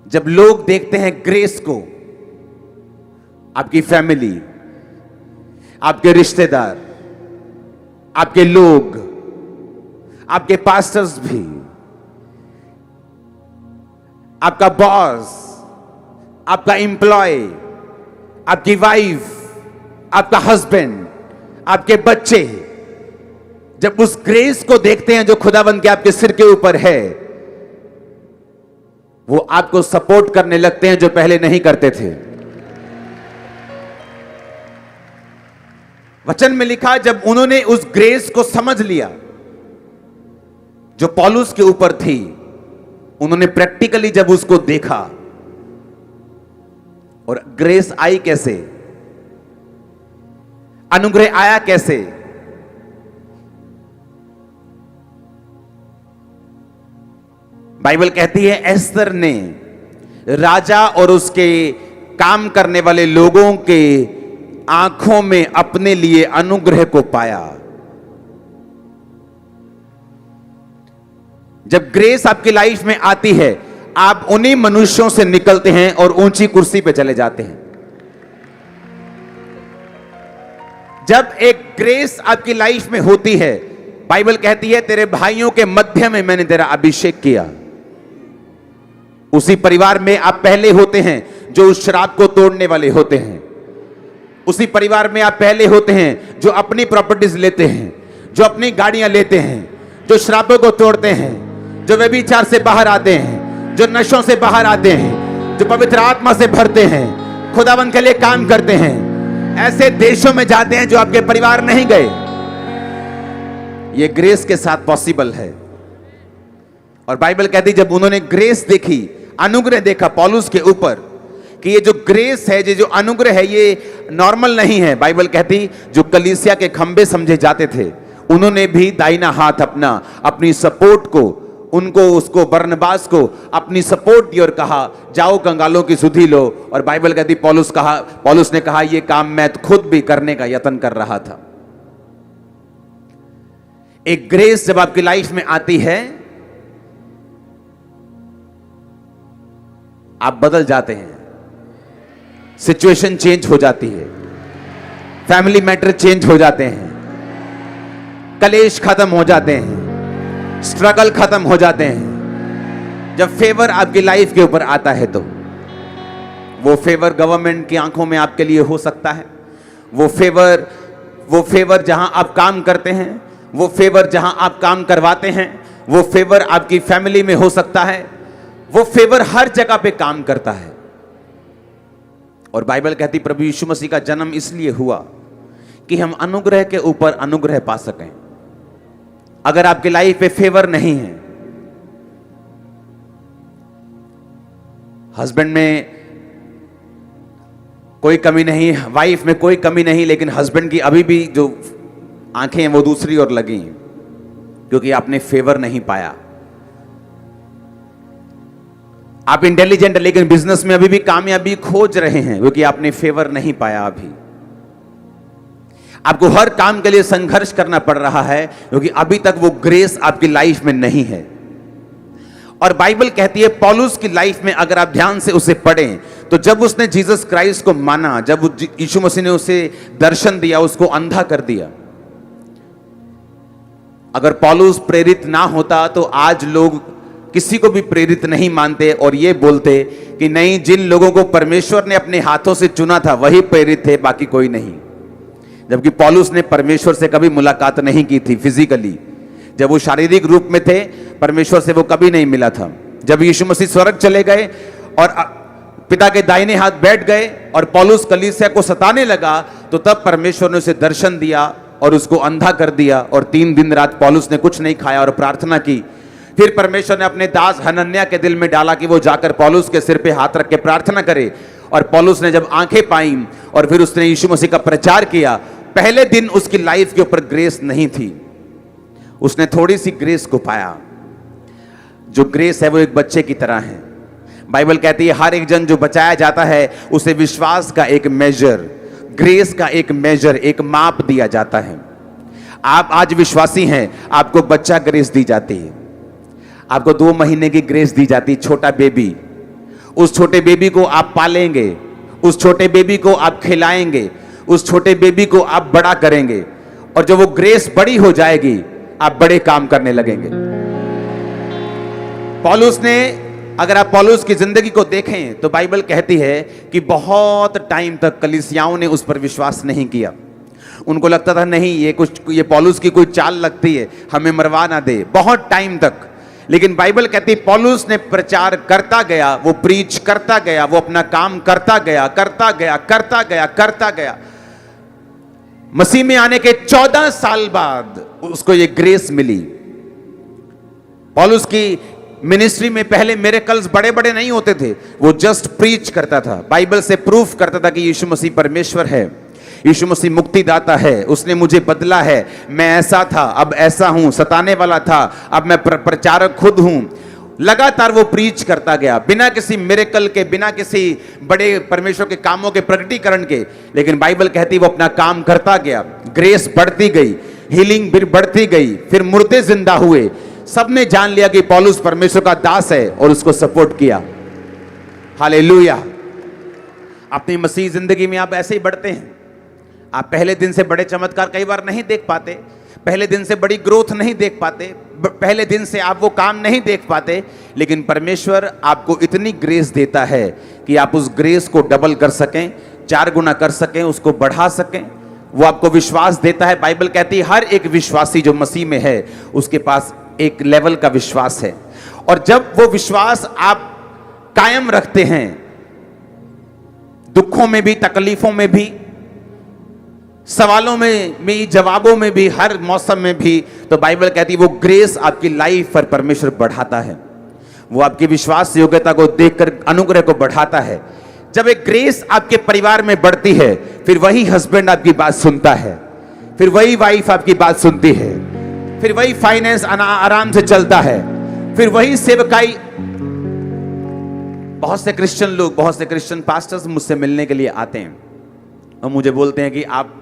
जब लोग देखते हैं ग्रेस को, आपकी फैमिली, आपके रिश्तेदार, आपके लोग, आपके पास्टर्स भी, आपका बॉस, आपका एम्प्लॉय, आपकी वाइफ, आपका हस्बैंड, आपके बच्चे, जब उस ग्रेस को देखते हैं जो खुदावंद के आपके सिर के ऊपर है, वो आपको सपोर्ट करने लगते हैं जो पहले नहीं करते थे। वचन में लिखा, जब उन्होंने उस ग्रेस को समझ लिया जो पौलुस के ऊपर थी, उन्होंने प्रैक्टिकली जब उसको देखा, और ग्रेस आई कैसे, अनुग्रह आया कैसे, बाइबल कहती है एस्तर ने राजा और उसके काम करने वाले लोगों के आंखों में अपने लिए अनुग्रह को पाया। जब ग्रेस आपकी लाइफ में आती है, आप उन्हीं मनुष्यों से निकलते हैं और ऊंची कुर्सी पे चले जाते हैं। जब एक ग्रेस आपकी लाइफ में होती है, बाइबल कहती है तेरे भाइयों के मध्य में मैंने तेरा अभिषेक किया। उसी परिवार में आप पहले होते हैं जो उस शराब को तोड़ने वाले होते हैं। उसी परिवार में आप पहले होते हैं जो अपनी प्रॉपर्टीज लेते हैं, जो अपनी गाड़ियां लेते हैं, जो शराबों को तोड़ते हैं, जो व्यभिचार से बाहर आते हैं, जो नशों से बाहर आते हैं, जो पवित्र आत्मा से भरते हैं, खुदावंद के लिए काम करते हैं। ऐसे देशों में जाते हैं जो आपके परिवार नहीं गए। ये ग्रेस के साथ पॉसिबल है। और बाइबल कहती जब उन्होंने ग्रेस देखी, अनुग्रह देखा पौलुस के ऊपर, कि ये जो ग्रेस है, ये जो अनुग्रह है, ये नॉर्मल नहीं है। बाइबल कहती जो कलीसिया के खंबे समझे जाते थे, उन्होंने भी दाहिना हाथ अपना, अपनी सपोर्ट को, उनको, उसको, बरनबास को अपनी सपोर्ट दी और कहा जाओ कंगालों की सुधि लो। और बाइबल कहती पौलुस ने कहा ये काम मैं खुद भी करने का यत्न कर रहा था। एक ग्रेस जब आपकी लाइफ में आती है, आप बदल जाते हैं, सिचुएशन चेंज हो जाती है, फैमिली मैटर चेंज हो जाते हैं, कलेश खत्म हो जाते हैं, स्ट्रगल खत्म हो जाते हैं। जब फेवर आपकी लाइफ के ऊपर आता है तो वो फेवर गवर्नमेंट की आंखों में आपके लिए हो सकता है, वो फेवर जहां आप काम करते हैं, वो फेवर जहां आप काम करवाते हैं, वो फेवर आपकी फैमिली में हो सकता है, वो फेवर हर जगह पे काम करता है। और बाइबल कहती प्रभु यीशु मसीह का जन्म इसलिए हुआ कि हम अनुग्रह के ऊपर अनुग्रह पा सकें। अगर आपकी लाइफ पे फेवर नहीं है, हस्बैंड में कोई कमी नहीं, वाइफ में कोई कमी नहीं, लेकिन हस्बैंड की अभी भी जो आंखें हैं वो दूसरी ओर लगी क्योंकि आपने फेवर नहीं पाया। आप इंटेलिजेंट है लेकिन बिजनेस में अभी भी कामयाबी खोज रहे हैं क्योंकि आपने फेवर नहीं पाया। अभी आपको हर काम के लिए संघर्ष करना पड़ रहा है क्योंकि अभी तक वो ग्रेस आपकी लाइफ में नहीं है। और बाइबल कहती है पौलुस की लाइफ में अगर आप ध्यान से उसे पढ़ें तो जब उसने जीसस क्राइस्ट को माना, जब यीशु मसीह ने उसे दर्शन दिया, उसको अंधा कर दिया। अगर पौलुस प्रेरित ना होता तो आज लोग किसी को भी प्रेरित नहीं मानते और ये बोलते कि नहीं, जिन लोगों को परमेश्वर ने अपने हाथों से चुना था वही प्रेरित थे, बाकी कोई नहीं। जबकि पौलुस ने परमेश्वर से कभी मुलाकात नहीं की थी फिजिकली। जब वो शारीरिक रूप में थे, परमेश्वर से वो कभी नहीं मिला था। जब यीशु मसीह स्वर्ग चले गए और पिता के दाहिने हाथ बैठ गए और पौलुस कलीसिया को सताने लगा, तो तब परमेश्वर ने उसे दर्शन दिया और उसको अंधा कर दिया। और 3 दिन रात पौलुस ने कुछ नहीं खाया और प्रार्थना की। फिर परमेश्वर ने अपने दास हनन्याह के दिल में डाला कि वो जाकर पौलुस के सिर पे हाथ रख के प्रार्थना करे। और पौलुस ने जब आंखें पाई और फिर उसने यीशु मसीह का प्रचार किया, पहले दिन उसकी लाइफ के ऊपर ग्रेस नहीं थी, उसने थोड़ी सी ग्रेस को पाया। जो ग्रेस है वो एक बच्चे की तरह है। बाइबल कहती है हर एक जन जो बचाया जाता है उसे विश्वास का एक मेजर, ग्रेस का एक मेजर, एक माप दिया जाता है। आप आज विश्वासी हैं, आपको बच्चा ग्रेस दी जाती है, आपको 2 महीने की ग्रेस दी जाती है, छोटा बेबी। उस छोटे बेबी को आप पालेंगे, उस छोटे बेबी को आप खिलाएंगे, उस छोटे बेबी को आप बड़ा करेंगे, और जब वो ग्रेस बड़ी हो जाएगी आप बड़े काम करने लगेंगे। पौलुस ने, अगर आप पौलुस की जिंदगी को देखें तो बाइबल कहती है कि बहुत टाइम तक कलीसियाओं ने उस पर विश्वास नहीं किया। उनको लगता था नहीं, ये पौलुस की कोई चाल लगती है, हमें मरवा ना दे, बहुत टाइम तक। लेकिन बाइबल कहती है पौलुस ने प्रचार करता गया, वो प्रीच करता गया, वो अपना काम करता गया, करता गया, करता गया, करता गया। मसीह में आने के 14 साल बाद उसको ये ग्रेस मिली। पौलुस की मिनिस्ट्री में पहले मिरेकल्स बड़े बड़े नहीं होते थे, वो जस्ट प्रीच करता था, बाइबल से प्रूफ करता था कि यीशु मसीह परमेश्वर है, यीशु मसीह मुक्तिदाता है, उसने मुझे बदला है, मैं ऐसा था अब ऐसा हूं, सताने वाला था अब मैं प्रचारक खुद हूं। लगातार वो प्रीच करता गया बिना किसी मिरेकल के, बिना किसी बड़े परमेश्वर के कामों के प्रकटीकरण के। लेकिन बाइबल कहती वो अपना काम करता गया, ग्रेस बढ़ती गई, हीलिंग भी बढ़ती गई, फिर मुर्दे जिंदा हुए। सबने जान लिया कि पौलुस परमेश्वर का दास है और उसको सपोर्ट किया। हालेलुया। अपनी मसीह जिंदगी में आप ऐसे ही बढ़ते हैं। आप पहले दिन से बड़े चमत्कार कई बार नहीं देख पाते, पहले दिन से बड़ी ग्रोथ नहीं देख पाते, पहले दिन से आप वो काम नहीं देख पाते, लेकिन परमेश्वर आपको इतनी ग्रेस देता है कि आप उस ग्रेस को डबल कर सकें, 4 गुना कर सकें, उसको बढ़ा सकें। वो आपको विश्वास देता है। बाइबल कहती है हर एक विश्वासी जो मसीह में है उसके पास एक लेवल का विश्वास है, और जब वो विश्वास आप कायम रखते हैं, दुखों में भी, तकलीफों में भी, सवालों में भी, जवाबों में भी, हर मौसम में भी, तो बाइबल कहती है वो ग्रेस आपकी लाइफ पर परमेश्वर बढ़ाता है। वो आपकी विश्वास योग्यता को देखकर अनुग्रह को बढ़ाता है। जब एक ग्रेस आपके परिवार में बढ़ती है, फिर वही हस्बैंड आपकी बात सुनता है, फिर वही वाइफ आपकी बात सुनती है, फिर वही फाइनेंस आराम से चलता है, फिर वही सेवकाई। बहुत से क्रिश्चियन लोग, बहुत से क्रिश्चियन पास्टर्स मुझसे मिलने के लिए आते हैं और मुझे बोलते हैं कि आप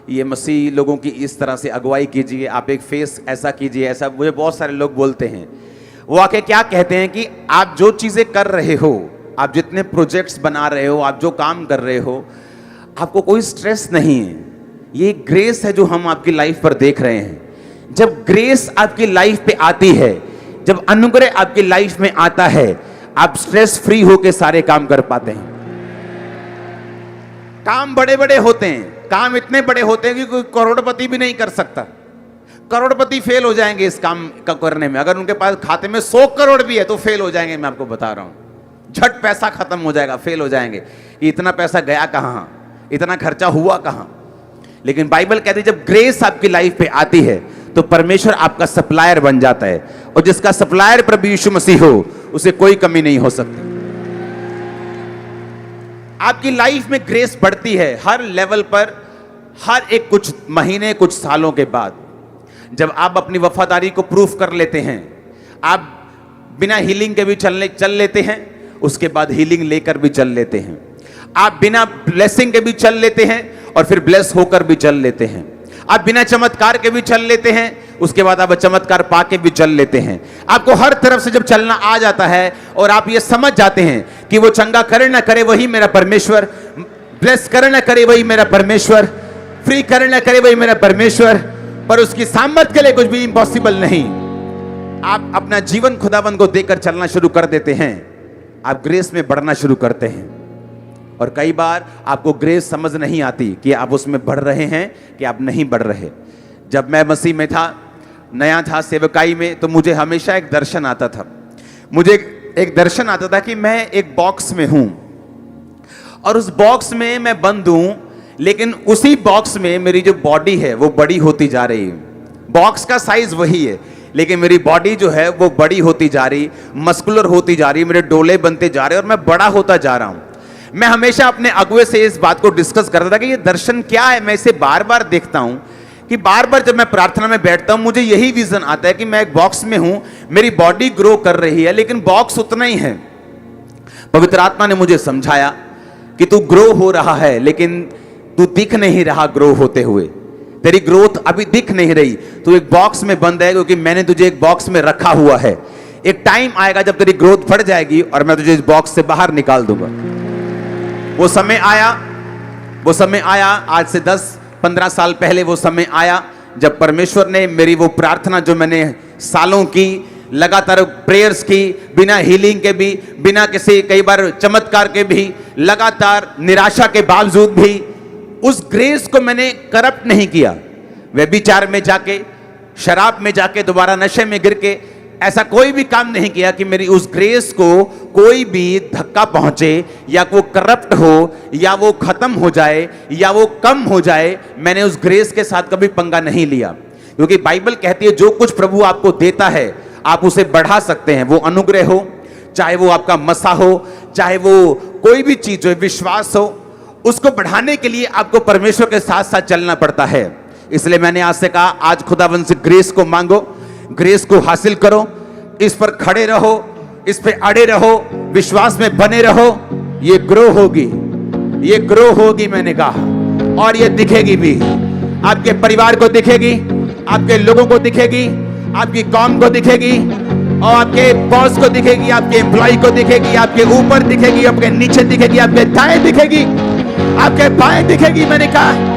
ये मसीह लोगों की इस तरह से अगुवाई कीजिए, आप एक फेस ऐसा कीजिए, ऐसा। मुझे बहुत सारे लोग बोलते हैं, वो आके क्या कहते हैं कि आप जो चीज़ें कर रहे हो, आप जितने प्रोजेक्ट्स बना रहे हो, आप जो काम कर रहे हो, आपको कोई स्ट्रेस नहीं है। ये ग्रेस है जो हम आपकी लाइफ पर देख रहे हैं। जब ग्रेस आपकी लाइफ पे आती है, जब अनुग्रह आपकी लाइफ में आता है, आप स्ट्रेस फ्री होकर सारे काम कर पाते हैं। काम बड़े बड़े होते हैं, काम इतने बड़े होते हैं कि कोई करोड़पति भी नहीं कर सकता। करोड़पति फेल हो जाएंगे इस काम का करने में। अगर उनके पास खाते में 100 करोड़ भी है तो फेल हो जाएंगे। मैं आपको बता रहा हूं, झट पैसा खत्म हो जाएगा, फेल हो जाएंगे कि इतना पैसा गया कहां, इतना खर्चा हुआ कहां। लेकिन बाइबल कहती है जब ग्रेस आपकी लाइफ पे आती है तो परमेश्वर आपका सप्लायर बन जाता है, और जिसका सप्लायर प्रभु यीशु मसीह हो उसे कोई कमी नहीं हो सकती। आपकी लाइफ में ग्रेस बढ़ती है हर लेवल पर, हर एक कुछ महीने, कुछ सालों के बाद। जब आप अपनी वफादारी को प्रूफ कर लेते हैं, आप बिना हीलिंग के भी चल लेते हैं, उसके बाद हीलिंग लेकर भी चल लेते हैं। आप बिना ब्लेसिंग के भी चल लेते हैं और फिर ब्लेस होकर भी चल लेते हैं। आप बिना चमत्कार के भी चल लेते हैं, उसके बाद आप चमत्कार पाके भी चल लेते हैं। आपको हर तरफ से जब चलना आ जाता है और आप ये समझ जाते हैं कि वो चंगा करे ना करे वही मेरा परमेश्वर, ब्लेस करे ना करे वही मेरा परमेश्वर, फ्री करे ना करे वही मेरा परमेश्वर, पर उसकी सामर्थ के लिए कुछ भी इम्पॉसिबल नहीं। आप अपना जीवन खुदाबंद को देकर चलना शुरू कर देते हैं, आप ग्रेस में बढ़ना शुरू करते हैं। और कई बार आपको ग्रेस समझ नहीं आती कि आप उसमें बढ़ रहे हैं कि आप नहीं बढ़ रहे। जब मैं मसीह में था, नया था सेवकाई में, तो मुझे हमेशा एक दर्शन आता था। मुझे एक दर्शन आता था कि मैं एक बॉक्स में हूं और उस बॉक्स में मैं बंद हूं, लेकिन उसी बॉक्स में मेरी जो बॉडी है वो बड़ी होती जा रही है। बॉक्स का साइज वही है, लेकिन मेरी बॉडी जो है वो बड़ी होती जा रही, मस्कुलर होती जा रही, मेरे डोले बनते जा रहे और मैं बड़ा होता जा रहा हूं। मैं हमेशा अपने अगुए से इस बात को डिस्कस करता था कि ये दर्शन क्या है। मैं इसे बार बार देखता हूं कि बार बार जब मैं प्रार्थना में बैठता हूं मुझे यही विजन आता है कि मैं एक बॉक्स में हूं, मेरी बॉडी ग्रो कर रही है, लेकिन बॉक्स उतना ही है। पवित्र आत्मा ने मुझे समझाया कि तू ग्रो हो रहा है, लेकिन तू दिख नहीं रहा ग्रो होते हुए, तेरी ग्रोथ अभी दिख नहीं रही। तू एक बॉक्स में बंद है क्योंकि मैंने तुझे एक बॉक्स में रखा हुआ है। एक टाइम आएगा जब तेरी ग्रोथ बढ़ जाएगी और मैं तुझे इस बॉक्स से बाहर निकाल दूंगा। वो समय आया आज से 10-15 साल पहले। वो समय आया जब परमेश्वर ने मेरी वो प्रार्थना जो मैंने सालों की लगातार प्रेयर्स की, बिना हीलिंग के भी, बिना किसी कई बार चमत्कार के भी, लगातार निराशा के बावजूद भी, उस ग्रेस को मैंने करप्ट नहीं किया। व्यभिचार में जाके, शराब में जाके, दोबारा नशे में गिर के ऐसा कोई भी काम नहीं किया कि मेरी उस ग्रेस को कोई भी धक्का पहुंचे, या वो करप्ट हो, या वो खत्म हो जाए, या वो कम हो जाए। मैंने उस ग्रेस के साथ कभी पंगा नहीं लिया, क्योंकि बाइबल कहती है जो कुछ प्रभु आपको देता है आप उसे बढ़ा सकते हैं। वो अनुग्रह हो, चाहे वो आपका मसा हो, चाहे वो कोई भी चीज हो, विश्वास हो, उसको बढ़ाने के लिए आपको परमेश्वर के साथ साथ चलना पड़ता है। इसलिए मैंने आज से कहा, आज खुदावंद से ग्रेस को मांगो, ग्रेस को हासिल करो, इस पर खड़े रहो, इस पे अड़े रहो, विश्वास में बने रहो। ये ग्रो होगी, ये ग्रो होगी मैंने कहा, और ये दिखेगी भी। आपके परिवार को दिखेगी, आपके लोगों को दिखेगी, आपकी कौम को दिखेगी, और आपके बॉस को दिखेगी, आपके एम्प्लॉय को दिखेगी, आपके ऊपर दिखेगी, आपके नीचे दिखेगी, आपके दाएं दिखेगी, आपके बाएं दिखेगी। मैंने कहा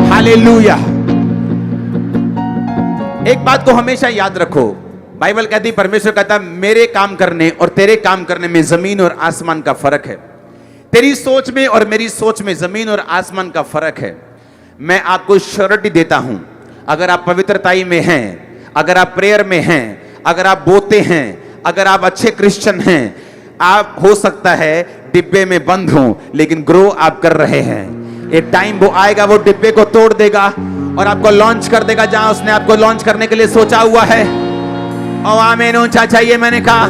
हालेलुया। एक बात को हमेशा याद रखो, बाइबल कहती, परमेश्वर कहता मेरे काम करने और तेरे काम करने में जमीन और आसमान का फर्क है। तेरी सोच में और मेरी सोच में जमीन और आसमान का फर्क है। मैं आपको श्योरिटी देता हूं, अगर आप पवित्रताई में हैं, अगर आप प्रेयर में हैं, अगर आप बोते हैं, अगर आप अच्छे क्रिश्चियन हैं, आप हो सकता है डिब्बे में बंद हो, लेकिन ग्रो आप कर रहे हैं। एक टाइम वो आएगा, वो डिब्बे को तोड़ देगा और आपको लॉन्च कर देगा जहां उसने आपको लॉन्च करने के लिए सोचा हुआ है। और आमीन ऊंचा चाहिए। मैंने कहा